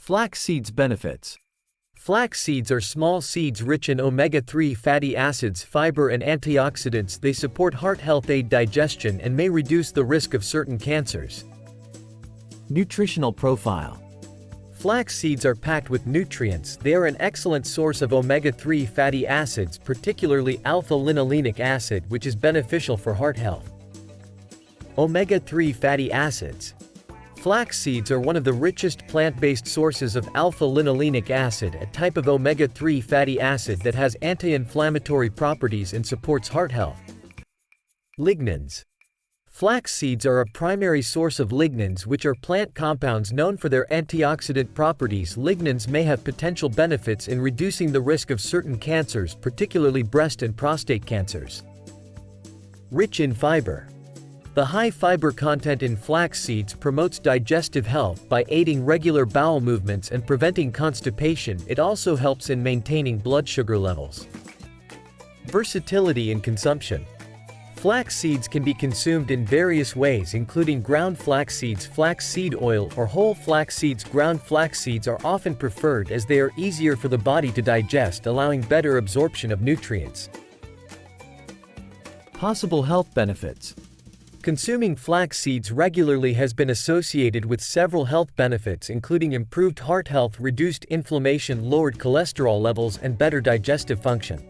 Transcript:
Flax seeds benefits. Flax seeds are small seeds rich in omega-3 fatty acids, fiber and antioxidants. They support heart health, aid digestion, and may reduce the risk of certain cancers. Nutritional profile. Flax seeds are packed with nutrients. They are an excellent source of omega-3 fatty acids, particularly alpha-linolenic acid, which is beneficial for heart health. Omega-3 fatty acids. Flax seeds are one of the richest plant-based sources of alpha-linolenic acid, a type of omega-3 fatty acid that has anti-inflammatory properties and supports heart health. Lignans. Flax seeds are a primary source of lignans, which are plant compounds known for their antioxidant properties. Lignans may have potential benefits in reducing the risk of certain cancers, particularly breast and prostate cancers. Rich in fiber. The high fiber content in flax seeds promotes digestive health by aiding regular bowel movements and preventing constipation. It also helps in maintaining blood sugar levels. Versatility in consumption. Flax seeds can be consumed in various ways, including ground flax seeds, flax seed oil, or whole flax seeds. Ground flax seeds are often preferred as they are easier for the body to digest, allowing better absorption of nutrients. Possible health benefits. Consuming flax seeds regularly has been associated with several health benefits, including improved heart health, reduced inflammation, lowered cholesterol levels, and better digestive function.